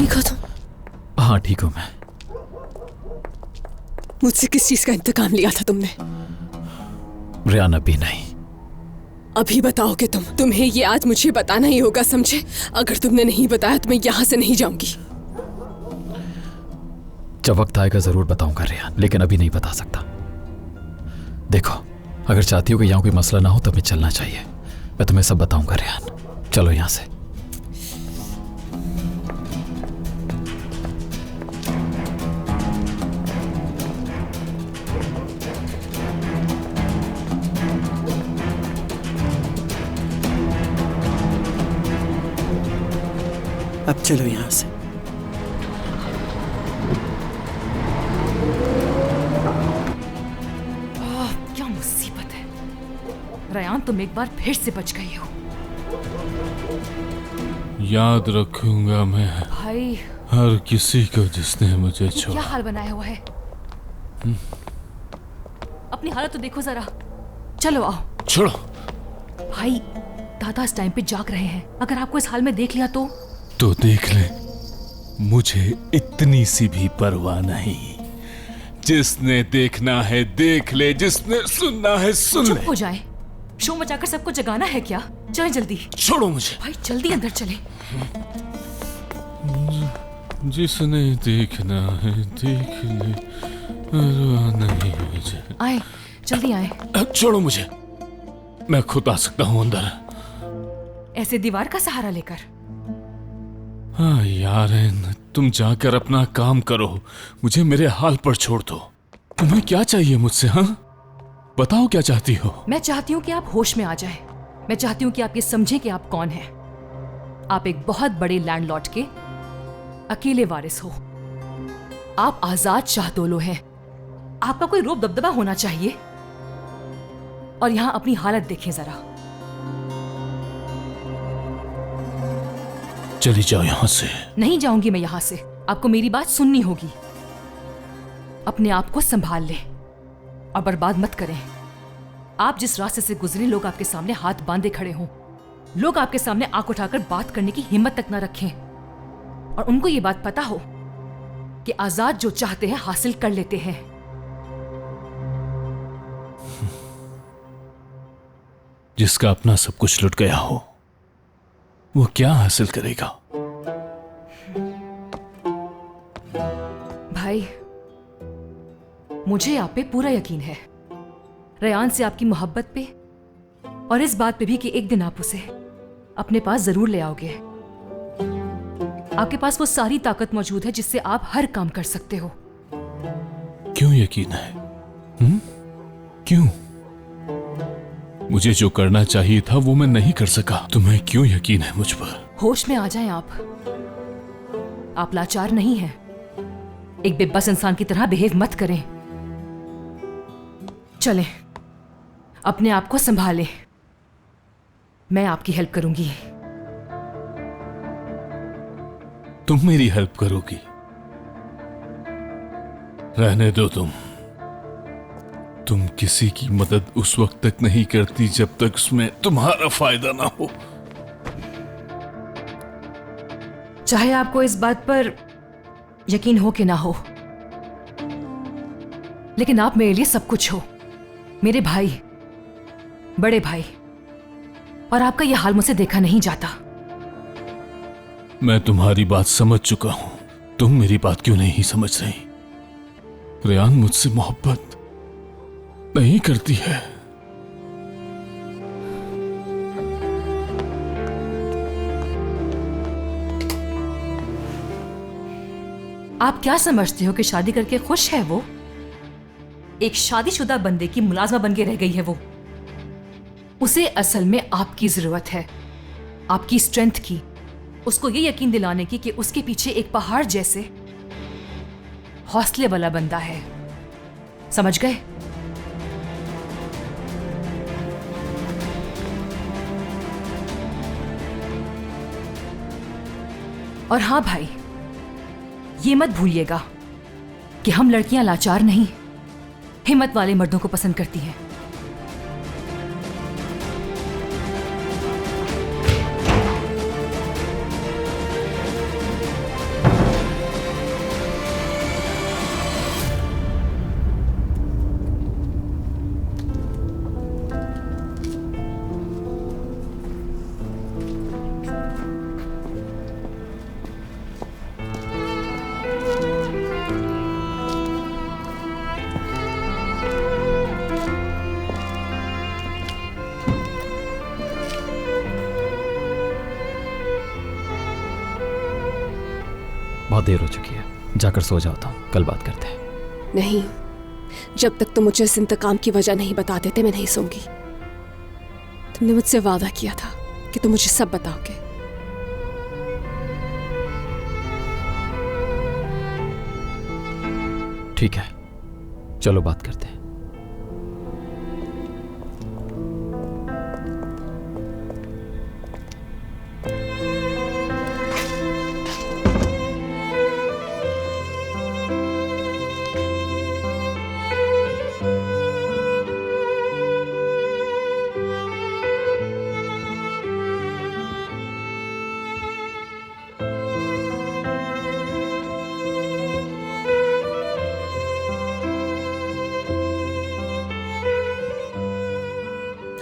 ठीक हो तुम? हाँ ठीक हूँ मैं। मुझसे किस चीज का इंतकाम लिया था तुमने? रेहान अभी नहीं। अभी बताओगे तुम? तुम्हें ये आज मुझे बताना ही होगा, समझे? अगर तुमने नहीं बताया तो मैं यहाँ से नहीं जाऊंगी। जब वक्त आएगा जरूर बताऊंगा रेहान, लेकिन अभी नहीं बता सकता। देखो, अगर चाहती हो कि यहाँ कोई मसला ना हो तो हमें चलना चाहिए। मैं तुम्हें सब बताऊंगा रेहान। चलो यहाँ से। अब चलो यहाँ से। क्या मुसीबत है रेहान, तुम एक बार फिर से बच गई हो। याद रखूंगा मैं भाई हर किसी को जिसने मुझे क्या छोड़ा। हाल बनाया हुआ है? अपनी हालत तो देखो जरा। चलो आओ। छोड़ो। भाई दादा इस टाइम पे जाग रहे हैं, अगर आपको इस हाल में देख लिया तो देख ले, मुझे इतनी सी भी परवाह नहीं। जिसने देखना है देख ले, जिसने सुनना है सुन ले। चुप हो जाए, शो मचाकर सबको जगाना है क्या? चले जल्दी। छोड़ो मुझे। भाई जल्दी अंदर चले। जिसने देखना है देख ले, परवाह नहीं मुझे। आए, जल्दी आए। छोड़ो मुझे, मैं खुद आ सकता हूँ अंदर। ऐसे दीवार का सहारा लेकर? हाँ यार, तुम जाकर अपना काम करो, मुझे मेरे हाल पर छोड़ दो। तुम्हें क्या चाहिए मुझसे? हाँ बताओ, क्या चाहती हो? मैं चाहती हूँ कि आप होश में आ जाएं। मैं चाहती हूँ कि आप ये समझें कि आप कौन हैं। आप एक बहुत बड़े लैंडलॉर्ड के अकेले वारिस हो। आप आजाद शाहदोलो हैं। आपका कोई रोब दबदबा होना चाहिए। और यहां अपनी हालत देखें जरा। चली जाओ यहां से। नहीं जाऊंगी मैं यहां से, आपको मेरी बात सुननी होगी। अपने आप को संभाल लें और बर्बाद मत करें। आप जिस रास्ते से गुजरे, लोग आपके सामने हाथ बांधे खड़े हों, लोग आपके सामने आंख उठाकर बात करने की हिम्मत तक ना रखें, और उनको ये बात पता हो कि आजाद जो चाहते हैं हासिल कर लेते हैं। जिसका अपना सब कुछ लुट गया हो, वो क्या हासिल करेगा? भाई मुझे आप पे पूरा यकीन है, रेहान से आपकी मोहब्बत पे, और इस बात पे भी कि एक दिन आप उसे अपने पास जरूर ले आओगे। आपके पास वो सारी ताकत मौजूद है जिससे आप हर काम कर सकते हो। क्यों यकीन है? क्यों? मुझे जो करना चाहिए था वो मैं नहीं कर सका। तुम्हें क्यों यकीन है मुझ पर? होश में आ जाएं आप लाचार नहीं हैं। एक बेबस इंसान की तरह बिहेव मत करें। चलें, अपने आप को संभालें। मैं आपकी हेल्प करूंगी। तुम मेरी हेल्प करोगी? रहने दो। तुम किसी की मदद उस वक्त तक नहीं करती जब तक उसमें तुम्हारा फायदा ना हो। चाहे आपको इस बात पर यकीन हो कि ना हो, लेकिन आप मेरे लिए सब कुछ हो। मेरे भाई, बड़े भाई, और आपका यह हाल मुझसे देखा नहीं जाता। मैं तुम्हारी बात समझ चुका हूं, तुम मेरी बात क्यों नहीं समझ रही? रेहान मुझसे मोहब्बत नहीं करती है। आप क्या समझते हो कि शादी करके खुश है वो? एक शादीशुदा बंदे की मुलाजमा बन के रह गई है वो। उसे असल में आपकी जरूरत है, आपकी स्ट्रेंथ की, उसको ये यकीन दिलाने की कि उसके पीछे एक पहाड़ जैसे हौसले वाला बंदा है। समझ गए? और हाँ भाई, ये मत भूलिएगा कि हम लड़कियां लाचार नहीं, हिम्मत वाले मर्दों को पसंद करती हैं। बहुत देर हो चुकी है, जाकर सो जाता हूँ, कल बात करते हैं। नहीं, जब तक तुम मुझे इस इंतकाम की वजह नहीं बता देते मैं नहीं सोऊंगी। तुमने मुझसे वादा किया था कि तुम मुझे सब बताओगे। ठीक है, चलो बात करते हैं।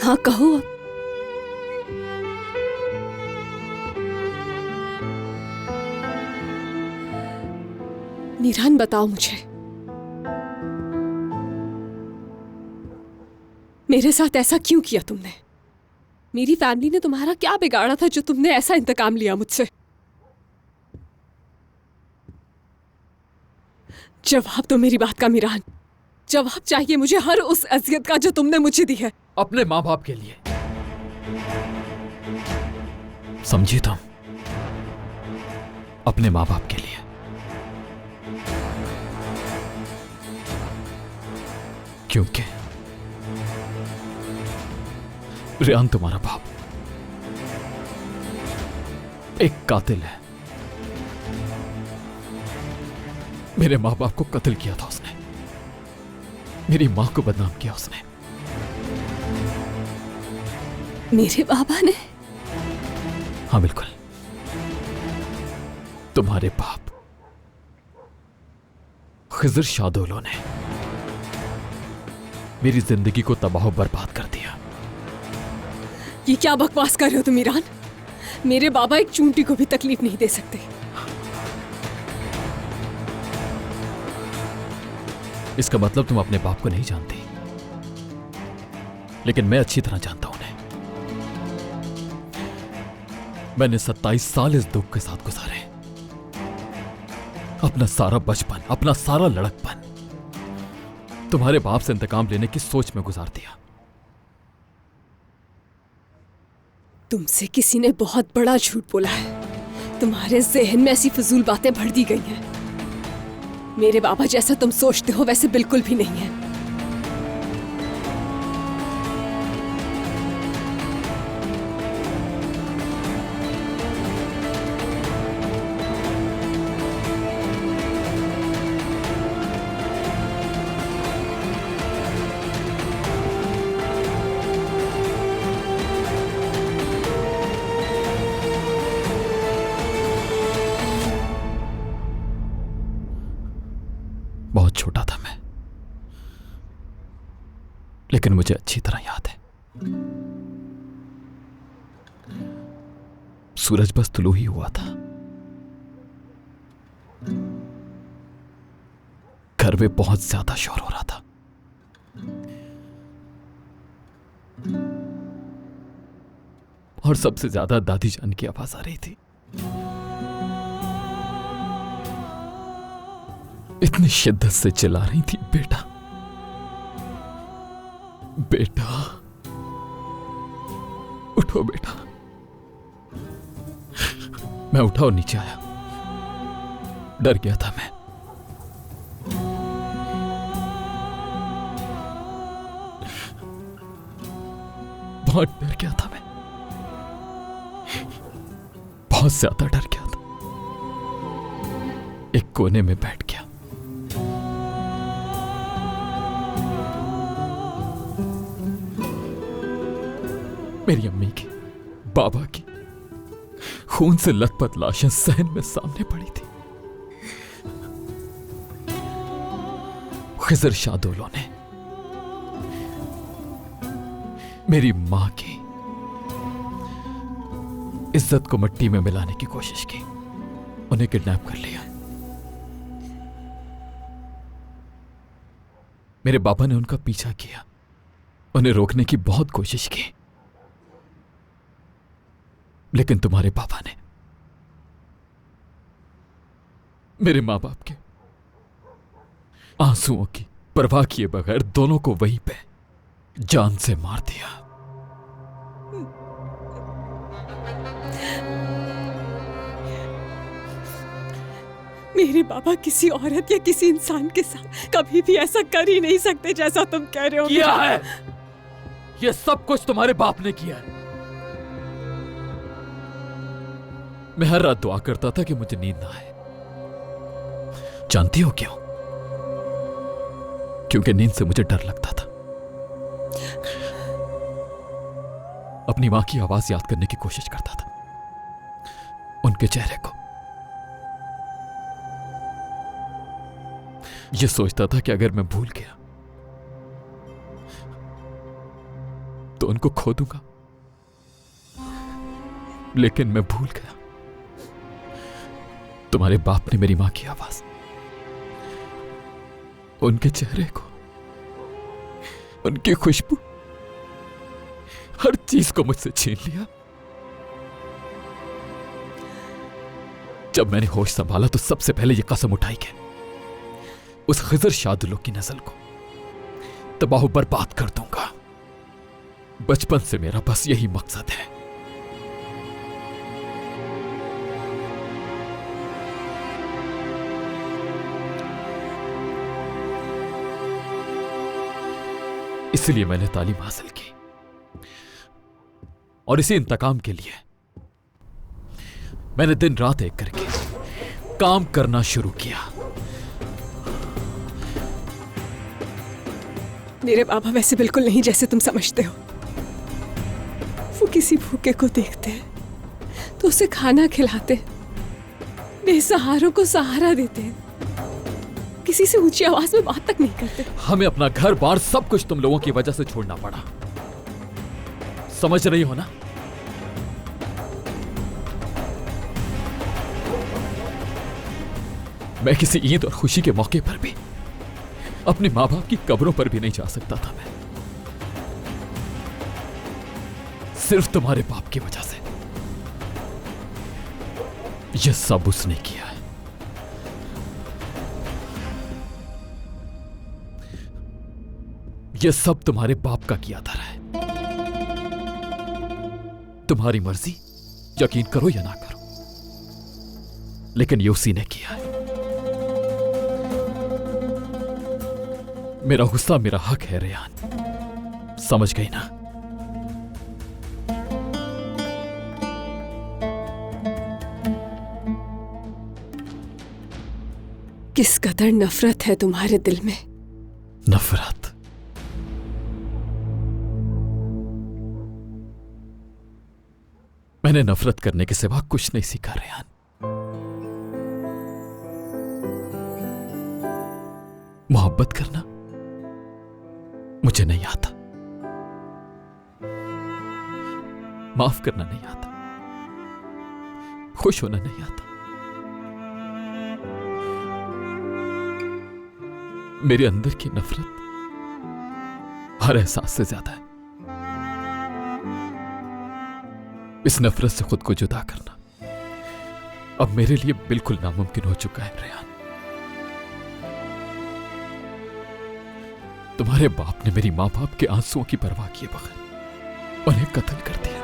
हाँ कहो अब। मीरान बताओ मुझे, मेरे साथ ऐसा क्यों किया तुमने? मेरी फैमिली ने तुम्हारा क्या बिगाड़ा था जो तुमने ऐसा इंतकाम लिया मुझसे? जवाब दो मेरी बात का मीरान, जवाब चाहिए मुझे हर उस अजियत का जो तुमने मुझे दी है। अपने माँ बाप के लिए, समझी तुम? अपने माँ बाप के लिए। क्योंकि रेहान तुम्हारा बाप एक कातिल है। मेरे माँ बाप को कत्ल किया था उसने, मेरी माँ को बदनाम किया उसने। मेरे बाबा ने? हाँ बिल्कुल, तुम्हारे बाप खिजर शादोलो ने मेरी जिंदगी को तबाह बर्बाद कर दिया। ये क्या बकवास कर रहे हो तुम ईरान? मेरे बाबा एक चूंटी को भी तकलीफ नहीं दे सकते। इसका मतलब तुम अपने बाप को नहीं जानती, लेकिन मैं अच्छी तरह जानता हूं उन्हें। मैंने 27 साल इस दुख के साथ गुजारे। अपना सारा बचपन, अपना सारा लड़कपन तुम्हारे बाप से इंतकाम लेने की सोच में गुजार दिया। तुमसे किसी ने बहुत बड़ा झूठ बोला है। तुम्हारे जहन में ऐसी फजूल बातें भर दी गई हैं। मेरे बाबा जैसा तुम सोचते हो वैसे बिल्कुल भी नहीं है। बहुत छोटा था मैं, लेकिन मुझे अच्छी तरह याद है। सूरज बस तुलू ही हुआ था। घर में बहुत ज्यादा शोर हो रहा था। और सबसे ज्यादा दादी जान की आवाज आ रही थी। इतनी शिद्दत से चिल्ला रही थी, बेटा बेटा उठो बेटा। मैं उठा और नीचे आया। डर गया था मैं। बहुत डर गया था मैं, बहुत ज्यादा डर गया था। एक कोने में बैठ गया। मेरी अम्मी की, बाबा की खून से लथपथ लाशें सहन में सामने पड़ी थी। खिजर शादोलो ने मेरी मां की इज्जत को मिट्टी में मिलाने की कोशिश की। उन्हें किडनैप कर लिया। मेरे बाबा ने उनका पीछा किया, उन्हें रोकने की बहुत कोशिश की, लेकिन तुम्हारे पापा ने मेरे माँ बाप के आंसुओं की परवाह किए बगैर दोनों को वहीं पे जान से मार दिया। मेरे बाबा किसी औरत या किसी इंसान के साथ कभी भी ऐसा कर ही नहीं सकते जैसा तुम कह रहे हो। किया है, ये सब कुछ तुम्हारे बाप ने किया है। मैं हर रात दुआ करता था कि मुझे नींद ना आए। जानती हो क्यों? क्योंकि नींद से मुझे डर लगता था। अपनी मां की आवाज याद करने की कोशिश करता था, उनके चेहरे को। यह सोचता था कि अगर मैं भूल गया तो उनको खो दूंगा, लेकिन मैं भूल गया। तुम्हारे बाप ने मेरी मां की आवाज, उनके चेहरे को, उनकी खुशबू, हर चीज को मुझसे छीन लिया। जब मैंने होश संभाला तो सबसे पहले यह कसम उठाई कि उस खिजर शादुलो की नस्ल को तबाह बर्बाद कर दूंगा। बचपन से मेरा बस यही मकसद है। इसलिए मैंने तालीम हासिल की और इसी इंतकाम के लिए मैंने दिन रात एक करके काम करना शुरू किया। मेरे बाबा वैसे बिल्कुल नहीं जैसे तुम समझते हो। वो किसी भूखे को देखते हैं तो उसे खाना खिलाते, बेसहारों को सहारा देते, किसी से ऊंची आवाज में बात तक नहीं करते। हमें अपना घर बार सब कुछ तुम लोगों की वजह से छोड़ना पड़ा। समझ रही हो ना? मैं किसी ईद और खुशी के मौके पर भी अपने मां बाप की कब्रों पर भी नहीं जा सकता था। मैं सिर्फ तुम्हारे बाप की वजह से। यह सब उसने किया है। यह सब तुम्हारे बाप का किया धरा है। तुम्हारी मर्जी, यकीन करो या ना करो, लेकिन ये उसी ने किया है। मेरा गुस्सा मेरा हक है रेहान, समझ गई ना? किस कदर नफरत है तुम्हारे दिल में। नफरत? मैंने नफरत करने के सिवा कुछ नहीं सीखा रेहान। मोहब्बत करना मुझे नहीं आता, माफ करना नहीं आता, खुश होना नहीं आता। मेरे अंदर की नफरत हर एहसास से ज्यादा है। इस नफरत से खुद को जुदा करना अब मेरे लिए बिल्कुल नामुमकिन हो चुका है रेहान। तुम्हारे बाप ने मेरी मां बाप के आंसुओं की परवाह किए बगैर उन्हें कत्ल कर दिया।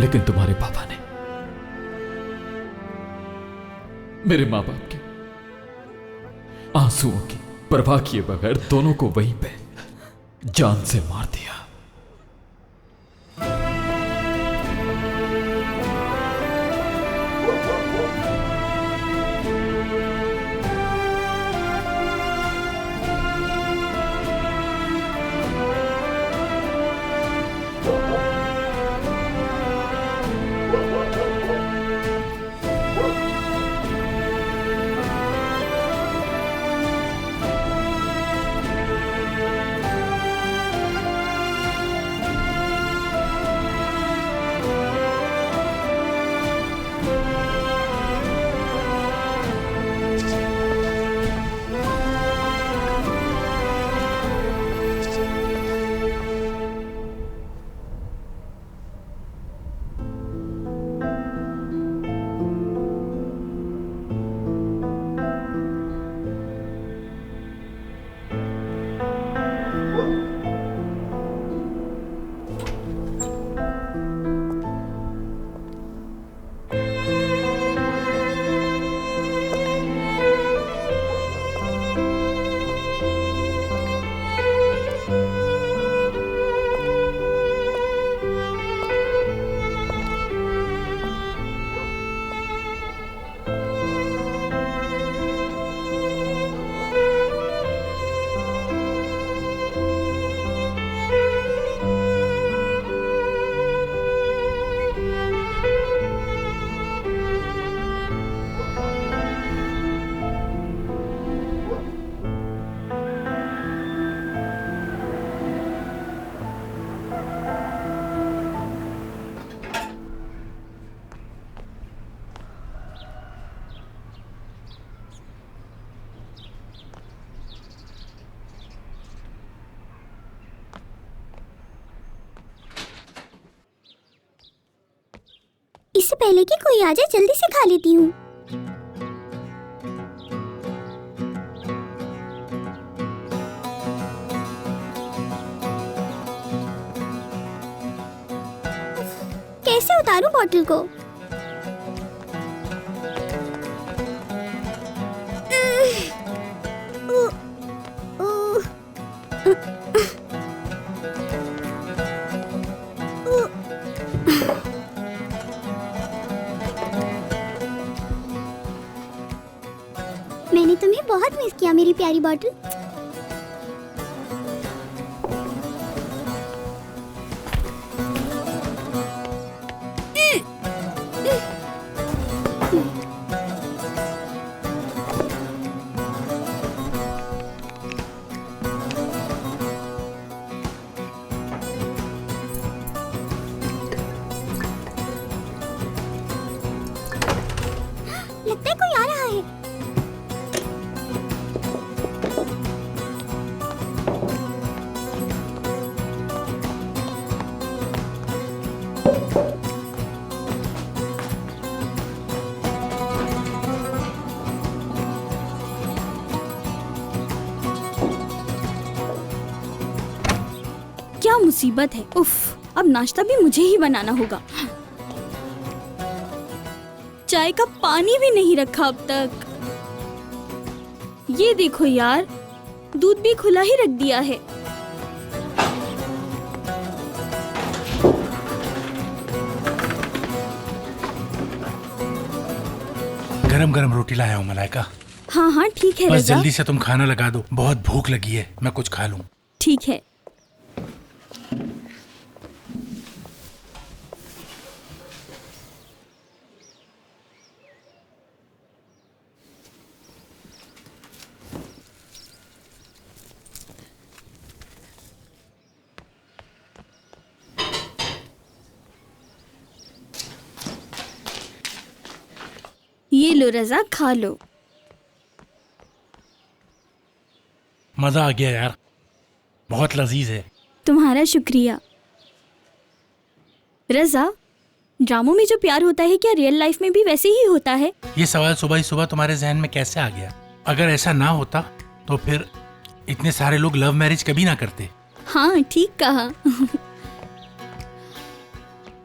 लेकिन तुम्हारे पापा ने मेरे मां बाप के आंसुओं की परवाह किए बगैर दोनों को वहीं पे जान से मार दिया। इससे पहले कि कोई आ जाए जल्दी से खा लेती हूँ। कैसे उतारूं बॉटल को? मैंने तुम्हें बहुत मिस किया मेरी प्यारी बॉटल। लगता है कोई आ रहा है। क्या मुसीबत है। उफ, अब नाश्ता भी मुझे ही बनाना होगा। चाय का पानी भी नहीं रखा अब तक। ये देखो यार, दूध भी खुला ही रख दिया है। गरम गरम रोटी लाया हूँ मलाइका। हाँ हाँ ठीक है बस रज़ा। जल्दी से तुम खाना लगा दो, बहुत भूख लगी है, मैं कुछ खा लूँ। ठीक है। ये लो रज़ा, खा लो। मजा आ गया यार, बहुत लजीज है। तुम्हारा शुक्रिया। रज़ा, ड्रामों में जो प्यार होता है क्या रियल लाइफ में भी वैसे ही होता है? ये सवाल सुबह ही सुबह तुम्हारे जहन में कैसे आ गया? अगर ऐसा ना होता तो फिर इतने सारे लोग लव मैरिज कभी ना करते। हाँ ठीक कहा।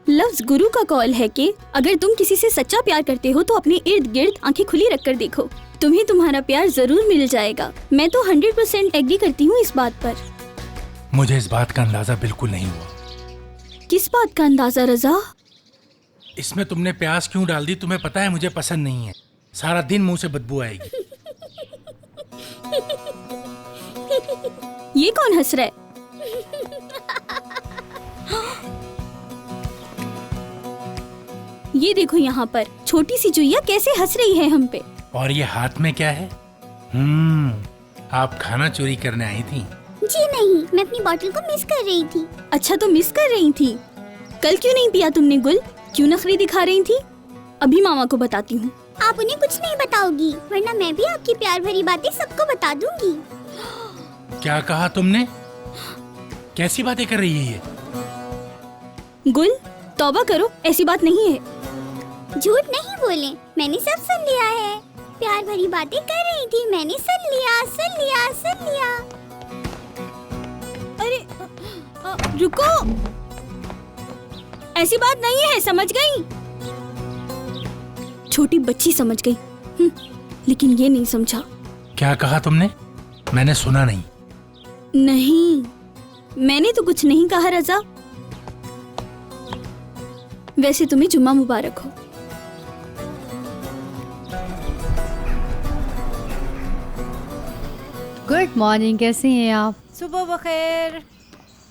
लफ्ज गुरु का कॉल है कि अगर तुम किसी से सच्चा प्यार करते हो तो अपने इर्द गिर्द आंखें खुली रखकर देखो, तुम्हें तुम्हारा प्यार जरूर मिल जाएगा। मैं तो 100% एग्री करती हूँ इस बात पर। मुझे इस बात का अंदाजा बिल्कुल नहीं हुआ। किस बात का अंदाजा रज़ा? इसमें तुमने प्याज क्यों डाल दी? तुम्हें पता है मुझे पसंद नहीं है, सारा दिन मुंह से बदबू आएगी। ये कौन हंस रहा है? ये देखो यहाँ पर छोटी सी चुईया कैसे हंस रही है हम पे। और ये हाथ में क्या है? आप खाना चोरी करने आई थी? जी नहीं, मैं अपनी बॉटल को मिस कर रही थी। अच्छा तो मिस कर रही थी। कल क्यों नहीं पिया तुमने गुल? क्यों नखरी दिखा रही थी? अभी मामा को बताती हूँ। आप उन्हें कुछ नहीं बताओगी, वरना मैं भी आपकी प्यार भरी बातें सबको बता दूंगी। क्या कहा तुमने? कैसी बातें कर रही है ये? गुल, तौबा करो, ऐसी बात नहीं है। झूठ नहीं बोले, मैंने सब सुन लिया है। प्यार भरी बातें कर रही थी, मैंने सुन लिया, सुन लिया, सुन लिया। अरे रुको, ऐसी बात नहीं है, समझ गई? छोटी बच्ची समझ गई, लेकिन ये नहीं समझा। क्या कहा तुमने? मैंने सुना नहीं। नहीं, मैंने तो कुछ नहीं कहा रज़ा। वैसे तुम्हें जुम्मा मुबारक हो। गुड मॉर्निंग, कैसे हैं आप? सुबह बखैर।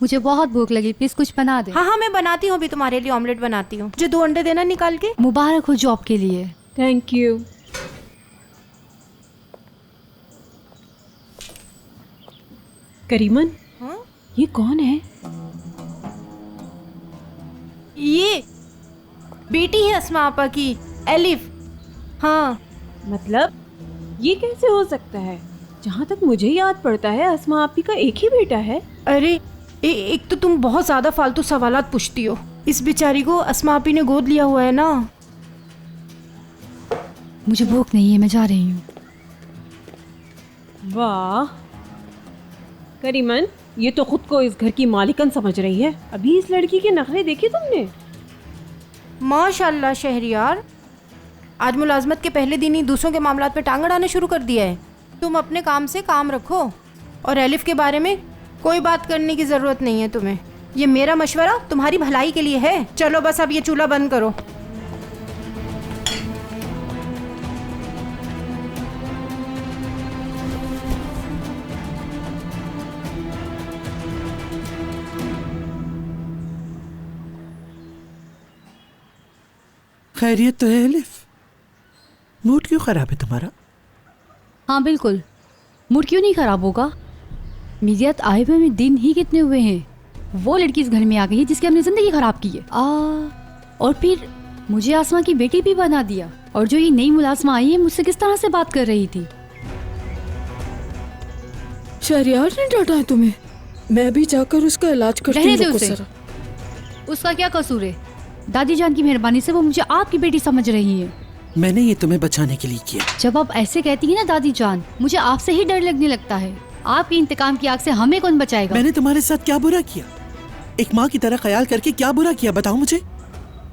मुझे बहुत भूख लगी, प्लीज कुछ बना दे। हाँ मैं बनाती हूँ, अभी तुम्हारे लिए ऑमलेट बनाती हूँ। जो 2 अंडे देना निकाल के। मुबारक हो जॉब के लिए। Thank you. करीमन, हाँ? ये कौन है? ये बेटी है अस्मा आपा की, एलिफ। हाँ मतलब ये कैसे हो सकता है? जहाँ तक मुझे याद पड़ता है अस्मा आपी का एक ही बेटा है। अरे एक तो तुम बहुत ज्यादा फालतू सवालात पूछती हो। इस बेचारी को अस्मा आपी ने गोद लिया हुआ है ना, मुझे भूख नहीं है, मैं जा रही हूँ। वाह करीमन, ये तो खुद को इस घर की मालिकन समझ रही है। अभी इस लड़की के नखरे देखे तुमने? माशाल्लाह शहरियार, आज मुलाजमत के पहले दिन ही दूसरों के मामलात में टांग अड़ाना शुरू कर दिया है। तुम अपने काम से काम रखो और एलिफ के बारे में कोई बात करने की ज़रूरत नहीं है तुम्हें। ये मेरा मशवरा तुम्हारी भलाई के लिए है। चलो बस अब ये चूल्हा बंद करो। खैरियत तो है एलिफ? मूड क्यों खराब है तुम्हारा? हाँ बिल्कुल, मूड क्यों नहीं खराब होगा। मिजियत आए हुए में दिन ही कितने हुए हैं। वो लड़की इस घर में आ गई है जिसकी हमने जिंदगी खराब की है। और फिर मुझे आसमा की बेटी भी बना दिया। और जो ये नई मुलाजमा आई है मुझसे किस तरह से बात कर रही थी। शहरियार ने डांटा है तुम्हें? मैं भी जाकर उसका इलाज करती रहने दे हूँ। उसे। उसका क्या कसूर है? दादी जान की मेहरबानी से वो मुझे आपकी बेटी समझ रही है। मैंने ये तुम्हें बचाने के लिए किया। जब आप ऐसे कहती है ना दादी जान, मुझे आपसे ही डर लगने लगता है। आपकी इंतकाम की आग से हमें कौन बचाएगा? मैंने तुम्हारे साथ क्या बुरा किया? एक माँ की तरह ख्याल करके क्या बुरा किया, बताओ मुझे।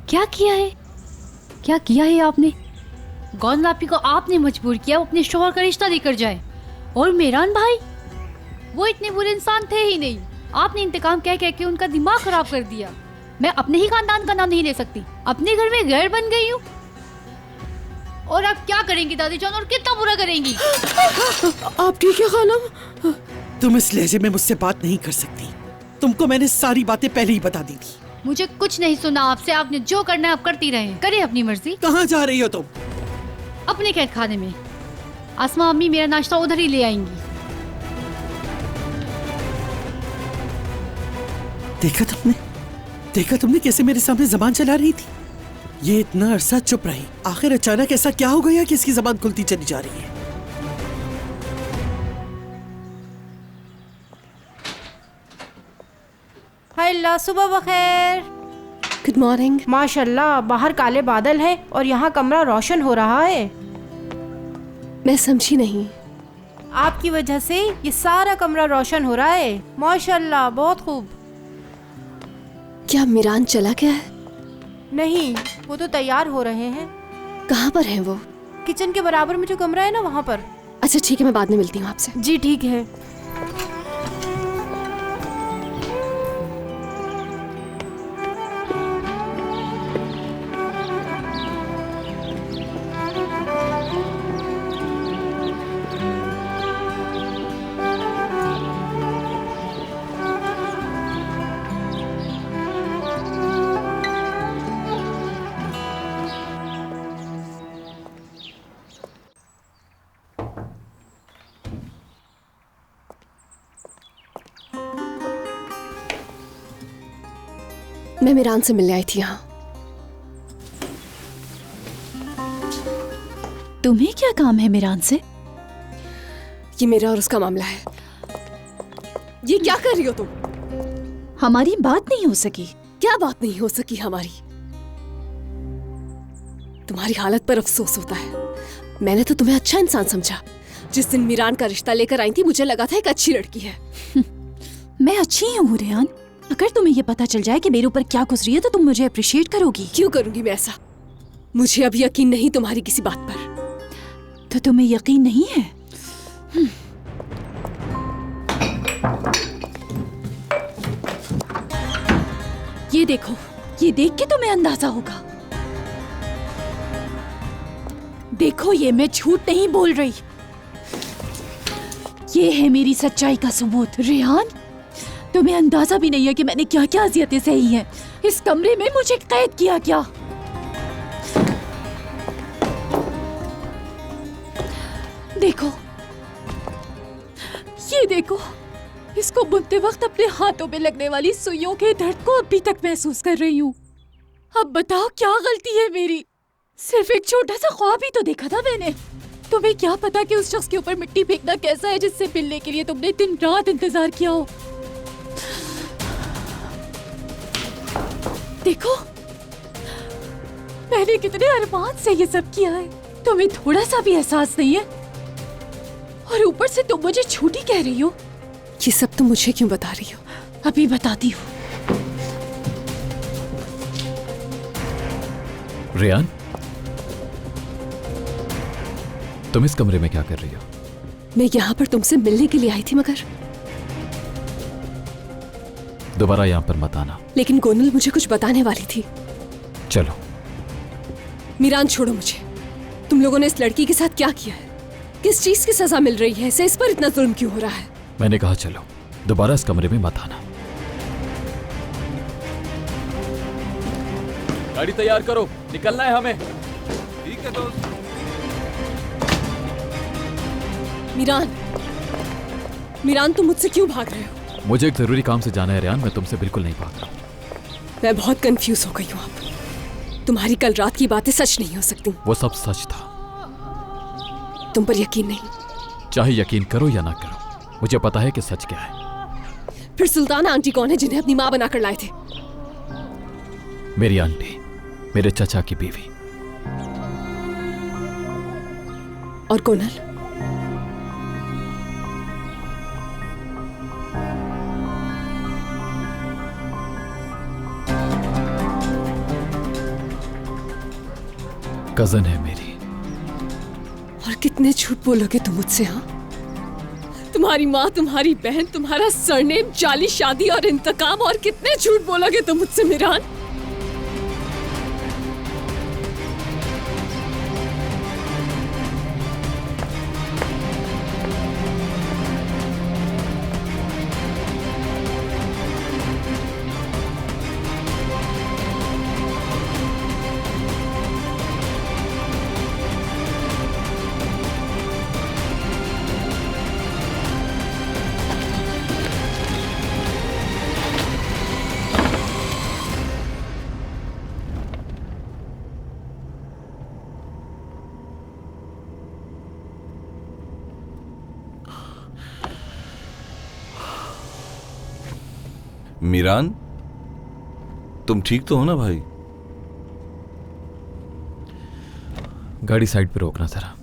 क्या किया है? क्या किया है आपने? गौन लापी को आपने मजबूर किया वो अपने शोहर का रिश्ता लेकर जाए। और मेरान भाई, वो इतने बुरे इंसान थे ही नहीं। आपने इंतकाम कह कह के उनका दिमाग खराब कर दिया। मैं अपने ही खानदान का नाम नहीं ले सकती, अपने घर में गैर बन गई हूँ। और आप क्या करेंगी दादी जान, और कितना बुरा करेंगी? आप ठीक है खानम? तुम इस लहजे में मुझसे बात नहीं कर सकती। तुमको मैंने सारी बातें पहले ही बता दी थी। मुझे कुछ नहीं सुना आपसे। आपने जो करना है आप करती रहे, करे अपनी मर्जी। कहाँ जा रही हो तुम? अपने कैद खाने में। आसमा अम्मी मेरा नाश्ता उधर ही ले आएंगी। देखा तुमने कैसे मेरे सामने जबान चला रही थी? ये इतना अरसा चुप रही, आखिर अचानक ऐसा क्या हो गया कि इसकी जबान खुलती चली जा रही है? हाय अल्लाह, सुबह बखैर। Good morning. माशाल्लाह, बाहर काले बादल है और यहाँ कमरा रोशन हो रहा है। मैं समझी नहीं। आपकी वजह से ये सारा कमरा रोशन हो रहा है। माशाल्लाह, बहुत खूब। क्या मिरान चला गया है? नहीं, वो तो तैयार हो रहे हैं। कहाँ पर है वो? किचन के बराबर में जो कमरा है ना, वहाँ पर। अच्छा ठीक है, मैं बाद में मिलती हूँ आपसे। जी ठीक है। मैं मिरान से मिलने आई थी यहाँ। तुम्हें क्या काम है मिरान से? ये मेरा और उसका मामला है। ये क्या कर रही हो तुम? हमारी बात नहीं हो सकी। क्या बात नहीं हो सकी हमारी? तुम्हारी हालत पर अफसोस होता है। मैंने तो तुम्हें अच्छा इंसान समझा। जिस दिन मिरान का रिश्ता लेकर आई थी मुझे लगा था एक अच्छी लड़की है। मैं अच्छी हूँ रेहान। अगर तुम्हें ये पता चल जाए कि मेरे ऊपर क्या गुजरी है तो तुम मुझे अप्रिशिएट करोगी। क्यों करूंगी मैं ऐसा? मुझे अब यकीन नहीं तुम्हारी किसी बात पर। तो तुम्हें यकीन नहीं है? ये देखो, ये देख के तुम्हें अंदाजा होगा। देखो, ये मैं झूठ नहीं बोल रही। ये है मेरी सच्चाई का सबूत। रेहान, तुम्हें अंदाजा भी नहीं है कि मैंने क्या क्या अजियतें सही हैं। इस कमरे में मुझे कैद किया गया। देखो, ये देखो, इसको बुनते वक्त अपने हाथों में लगने वाली सुइयों के दर्द को अभी तक महसूस कर रही हूँ। अब बताओ क्या गलती है मेरी? सिर्फ एक छोटा सा ख्वाब ही तो देखा था मैंने। तुम्हें क्या पता कि उस शख्स के ऊपर मिट्टी फेंकना कैसा है जिससे मिलने के लिए तुमने दिन रात इंतजार किया हो। देखो, मैंने कितने अरमान से ये सब किया है। तुम्हें थोड़ा सा भी एहसास नहीं है, और ऊपर से तुम मुझे झूठी कह रही हो। ये सब तुम मुझे क्यों बता रही हो? अभी बताती हूँ। रेयान, तुम इस कमरे में क्या कर रही हो? मैं यहाँ पर तुमसे मिलने के लिए आई थी, मगर दोबारा यहाँ पर मत आना। लेकिन गोनल मुझे कुछ बताने वाली थी। चलो। मीरान, छोड़ो मुझे। तुम लोगों ने इस लड़की के साथ क्या किया है? किस चीज की सजा मिल रही है इसे? इस पर इतना जुल्म क्यों हो रहा है? मैंने कहा चलो, दोबारा इस कमरे में मत आना। गाड़ी तैयार करो, निकलना है हमें। ठीक है दोस्त। मीरान, तुम मुझसे क्यों भाग रहे हो? मुझे एक जरूरी काम से जाना है रेयान, मैं तुमसे बिल्कुल नहीं भाग रहा। मैं बहुत कंफ्यूज हो गई हूँ अब। तुम्हारी कल रात की बातें सच नहीं हो सकती। वो सब सच था। तुम पर यकीन नहीं? चाहे यकीन करो या ना करो, मुझे पता है कि सच क्या है। फिर सुल्ताना आंटी कौन है जिन्हें अपनी माँ बनाकर लाए थे? मेरी आंटी, मेरे चचा की बीवी। और गोनल? कजन है मेरी। और कितने झूठ बोलोगे तुम मुझसे? हाँ, तुम्हारी माँ, तुम्हारी बहन, तुम्हारा सरनेम, जाली शादी और इंतकाम, और कितने झूठ बोलोगे तुम मुझसे मीरान? मीरान, तुम ठीक तो हो ना भाई? गाड़ी साइड पे रोकना जरा।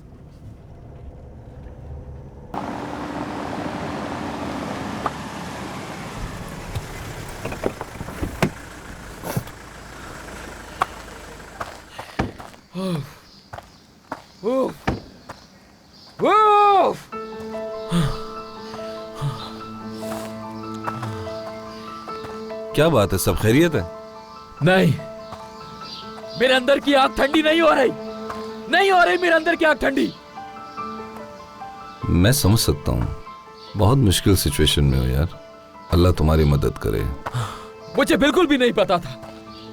क्या बात है, सब खैरियत है? नहीं, मेरे अंदर की आग ठंडी नहीं हो रही, नहीं हो रही मेरे अंदर की आग ठंडी। मैं समझ सकता हूँ, बहुत मुश्किल सिचुएशन में हो यार। अल्लाह तुम्हारी मदद करे। मुझे बिल्कुल भी नहीं पता था,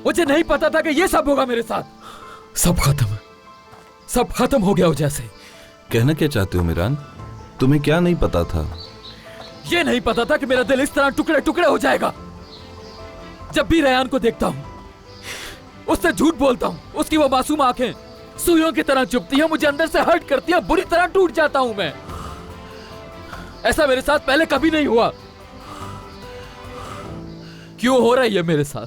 मुझे नहीं पता था कि ये सब होगा मेरे साथ। सब खत्म हो गया हो जैसे। कहना क्या चाहते हो मीरान? तुम्हें क्या नहीं पता था? ये नहीं पता था कि मेरा दिल इस तरह टुकड़े टुकड़े हो जाएगा। जब भी रेयान को देखता हूं, उससे झूठ बोलता हूं, उसकी वो मासूम आंखें सुइयों की तरह चुभती हैं, मुझे अंदर से हर्ट करती है, बुरी तरह टूट जाता हूं मैं। ऐसा मेरे साथ पहले कभी नहीं हुआ। क्यों हो रहा है ये मेरे साथ?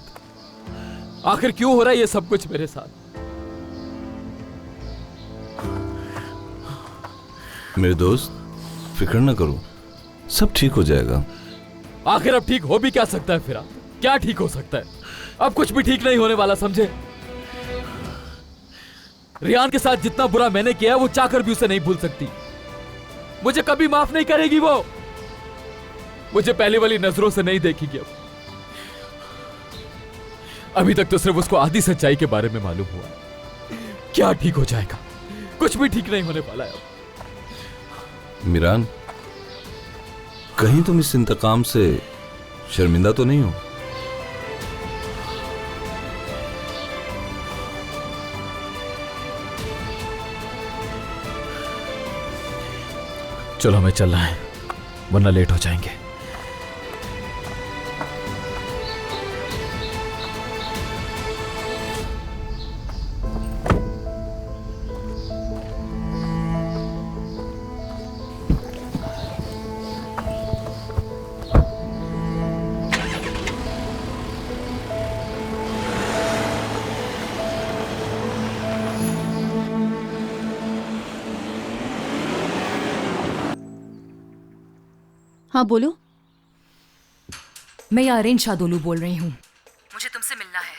आखिर क्यों हो रहा है ये सब कुछ मेरे साथ? मेरे दोस्त, फिक्र ना करो, सब ठीक हो जाएगा। आखिर अब ठीक हो भी क्या सकता है? फिर क्या ठीक हो सकता है? अब कुछ भी ठीक नहीं होने वाला, समझे? रेयान के साथ जितना बुरा मैंने किया है, वो चाहकर भी उसे नहीं भूल सकती। मुझे कभी माफ नहीं करेगी वो। मुझे पहले वाली नजरों से नहीं देखेगी अब। अभी तक तो सिर्फ उसको आधी सच्चाई के बारे में मालूम हुआ। क्या ठीक हो जाएगा? कुछ भी ठीक नहीं होने वाला है अब। मीरान, कहीं तुम इस इंतकाम से शर्मिंदा तो नहीं हो? चलो, हमें चलना है, वरना लेट हो जाएंगे। हाँ बोलो। मैं यारेन शादोलू बोल रही हूँ, मुझे तुमसे मिलना है।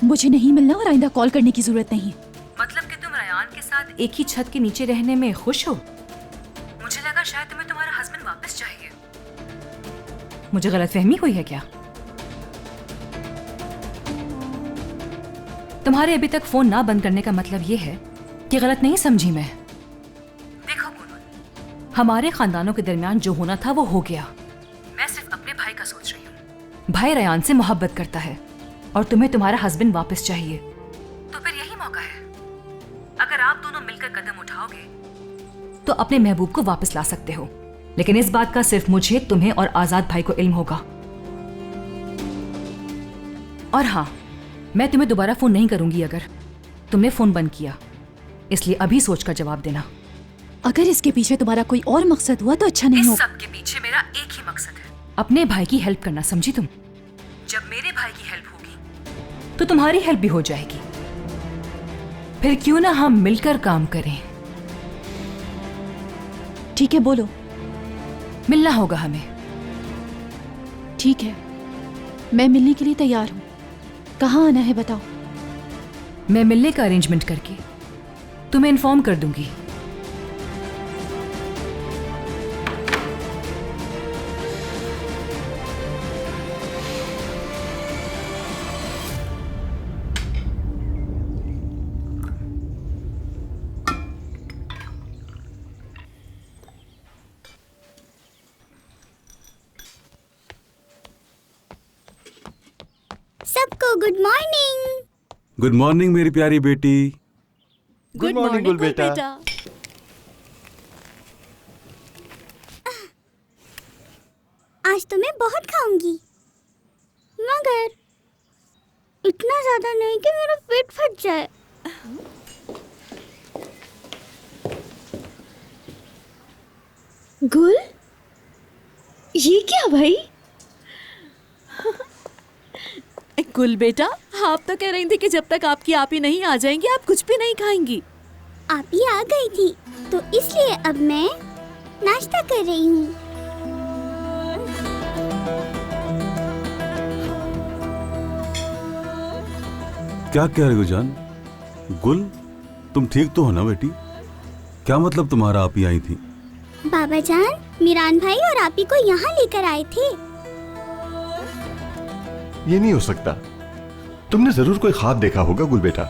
मुझे नहीं मिलना और आइंदा कॉल करने की जरूरत नहीं। मतलब कि तुम रयान के साथ एक ही छत के नीचे रहने में खुश हो? मुझे लगा शायद तुम्हें तुम्हारा हस्बैंड वापस चाहिए। मुझे गलतफहमी हुई है क्या? तुम्हारे अभी तक फोन ना बंद करने का मतलब ये है कि गलत नहीं समझी मैं। देखो गुनगुन, हमारे खानदानों के दरमियान जो होना था वो हो गया। मैं सिर्फ अपने भाई का सोच रही हूँ। भाई रयान से मोहब्बत करता है और तुम्हें तुम्हारा हस्बैंड वापस चाहिए, तो फिर यही मौका है। अगर आप दोनों मिलकर कदम उठाओगे तो अपने महबूब को वापस ला सकते हो, लेकिन इस बात का सिर्फ मुझे, तुम्हें और आजाद भाई को इल्म होगा। और हाँ, मैं तुम्हें दोबारा फोन नहीं करूंगी अगर तुमने फोन बंद किया, इसलिए अभी सोचकर जवाब देना। अगर इसके पीछे तुम्हारा कोई और मकसद हुआ तो अच्छा नहीं इस होगा। सब के पीछे मेरा एक ही मकसद है, अपने भाई की हेल्प करना, समझी तुम? जब मेरे भाई की हेल्प होगी तो तुम्हारी हेल्प भी हो जाएगी। फिर क्यों ना हम मिलकर काम करें? ठीक है, बोलो। मिलना होगा हमें। ठीक है, मैं मिलने के लिए तैयार हूँ। कहाँ आना है बताओ। मैं मिलने का अरेंजमेंट करके तुम्हें इन्फॉर्म कर दूंगी। सबको गुड मॉर्निंग। गुड मॉर्निंग मेरी प्यारी बेटी। गुड मॉर्निंग गुल बेटा। आज तो मैं बहुत खाऊंगी, मगर इतना ज्यादा नहीं कि मेरा पेट फट जाए। गुल, ये क्या भाई? गुल बेटा, आप तो कह रही थी कि जब तक आपकी आपी नहीं आ जाएंगी आप कुछ भी नहीं खाएंगी। आपी आ गई थी तो इसलिए अब मैं नाश्ता कर रही हूँ। क्या कह रही हो जान? गुल, तुम ठीक तो हो ना बेटी? क्या मतलब तुम्हारा आपी आई थी? बाबा जान मीरान भाई और आपी को यहाँ लेकर आए थे। ये नहीं हो सकता, तुमने जरूर कोई ख्वाब देखा होगा गुल बेटा।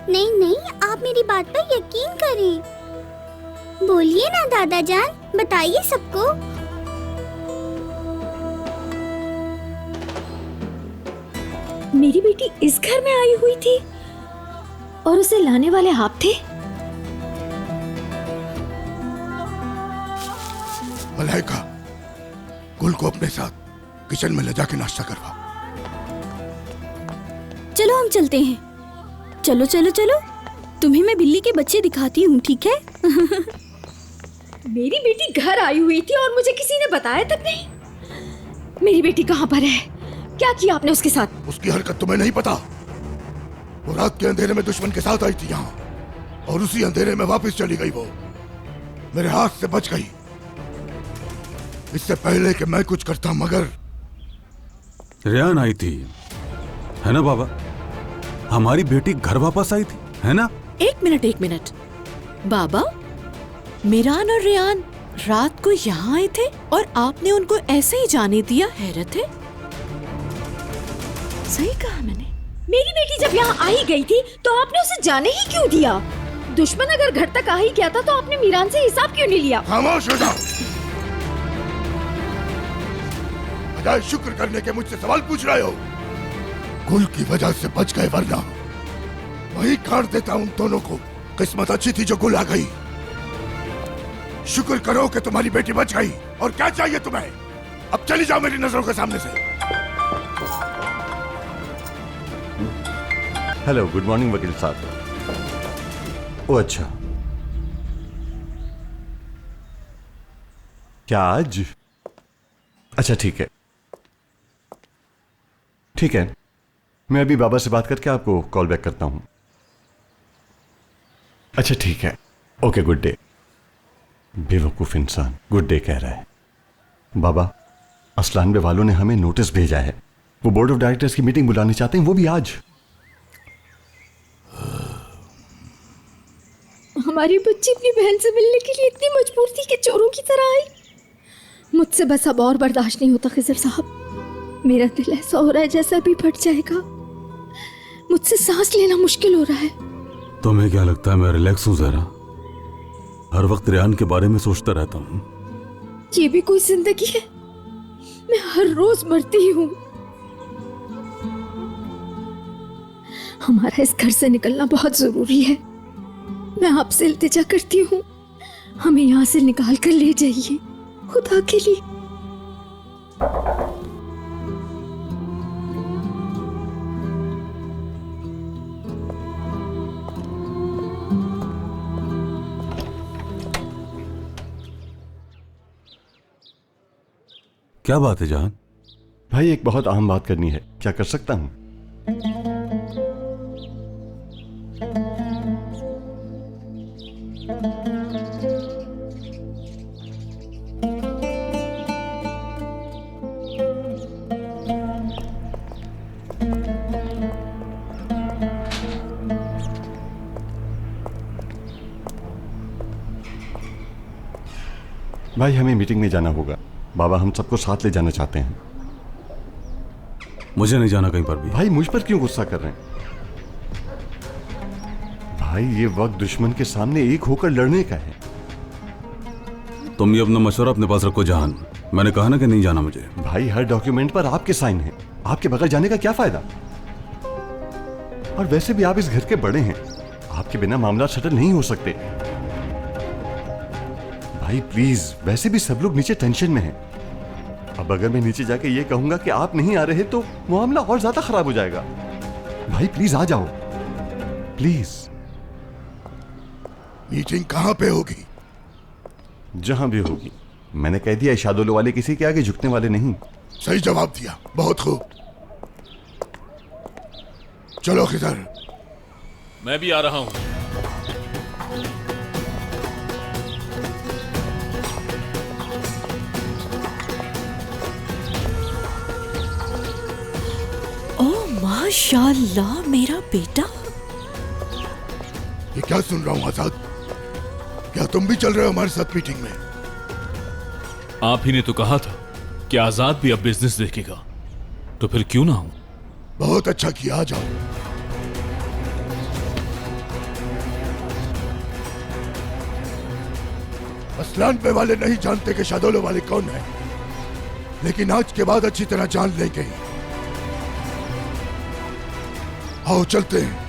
नहीं नहीं, आप मेरी बात पर यकीन करें। बोलिए ना दादा जान, बताइए सबको। मेरी बेटी इस घर में आई हुई थी और उसे लाने वाले आप थे? मलाइका, गुल को अपने साथ किचन में ले जाके नाश्ता करवा। चलो हम चलते हैं। चलो चलो चलो, तुम्हें मैं बिल्ली के बच्चे दिखाती हूँ, ठीक है? मेरी बेटी घर आई हुई थी और मुझे किसी ने बताया तक नहीं। मेरी बेटी कहाँ पर है? क्या किया आपने उसके साथ? उसकी हरकत तुम्हें नहीं पता। वो रात के अंधेरे में दुश्मन के साथ आई थी यहाँ और उसी अंधेरे में वापस चली गई। वो मेरे हाथ से बच गई इससे पहले कि मैं कुछ करता। मगर रेहान आई थी, है ना बाबा? हमारी बेटी घर वापस आई थी, है ना? एक मिनट बाबा, मीरान और रेहान रात को यहाँ आए थे और आपने उनको ऐसे ही जाने दिया? हैरत है। सही कहा मैंने। मेरी बेटी जब यहाँ आई गई थी तो आपने उसे जाने ही क्यों दिया? दुश्मन अगर घर तक आ ही गया था तो आपने मीरान से हिसाब क्यों नहीं लिया? खामोश हो जाओ। बजाय शुक्र करने के मुझसे सवाल पूछ रहे हो। गुल की वजह से बच गए, वरना वही काट देता उन दोनों को। किस्मत अच्छी थी जो गुल आ गई। शुक्र करो कि तुम्हारी बेटी बच गई। और क्या चाहिए तुम्हें? अब चली जाओ मेरी नजरों के सामने से। हेलो, गुड मॉर्निंग वकील साहब। ओ अच्छा, क्या आज? अच्छा ठीक है, ठीक है। मैं अभी बाबा से बात करके आपको कॉल बैक करता हूं। अच्छा ठीक है, ओके, गुड डे। बेवकूफ इंसान गुड डे कह रहा है। बाबा, असलान बे वालों ने हमें नोटिस भेजा है। वो बोर्ड ऑफ डायरेक्टर्स की मीटिंग बुलाने चाहते हैं, वो भी आज। हमारी बच्ची अपनी बहन से मिलने के लिए इतनी मजबूर थी कि चोरों की तरह आई। मुझसे बस अब और बर्दाश्त नहीं होता खिजर साहब। मेरा दिल ऐसा हो रहा है जैसे अभी फट जाएगा। मुझसे सांस लेना मुश्किल हो रहा है। तुम्हें क्या लगता है मैं रिलैक्स हूँ जहरा? हर वक्त रेहान के बारे में सोचता रहता हूँ। ये भी कोई जिंदगी है? मैं हर रोज मरती हूँ। हमारा इस घर से निकलना बहुत जरूरी है। मैं आपसे इल्तिजा करती हूँ, हमें यहाँ से निकाल कर ले जाइए, खुदा के लिए। क्या बात है जहान? भाई एक बहुत अहम बात करनी है, क्या कर सकता हूँ? भाई हमें मीटिंग में जाना होगा। बाबा हम सबको साथ ले जाना चाहते हैं। मुझे नहीं जाना कहीं पर भी। भाई मुझ पर क्यों गुस्सा कर रहे हैं? भाई ये वक्त दुश्मन के सामने एक होकर लड़ने का है। तुम ये अपना मशवरा अपने पास रखो जहान। मैंने कहा ना कि नहीं जाना मुझे। भाई हर डॉक्यूमेंट पर आपके साइन हैं। आपके बगैर जाने का क्या फायदा? और वैसे भी आप इस घर के बड़े हैं, आपके बिना मामला सेटल नहीं हो सकते। भाई प्लीज, वैसे भी सब लोग नीचे टेंशन में हैं। अब अगर मैं नीचे जाके ये कहूंगा कि आप नहीं आ रहे तो मामला और ज्यादा खराब हो जाएगा। भाई प्लीज आ जाओ, प्लीज। मीटिंग कहां पे होगी? जहां भी होगी। मैंने कह दिया, शादोलो वाले किसी के आगे झुकने वाले नहीं। सही जवाब दिया, बहुत खूब। चलो खिदर। मैं भी आ रहा हूं। माशाअल्लाह मेरा बेटा। ये क्या सुन रहा हूँ आजाद? क्या तुम भी चल रहे हो हमारे साथ मीटिंग में? आप ही ने तो कहा था कि आजाद भी अब बिजनेस देखेगा, तो फिर क्यों ना हूं? बहुत अच्छा किया, आ जाओ। असलान पे वाले नहीं जानते कि शादोलो वाले कौन है, लेकिन आज के बाद अच्छी तरह जान लेंगे। आओ चलते हैं।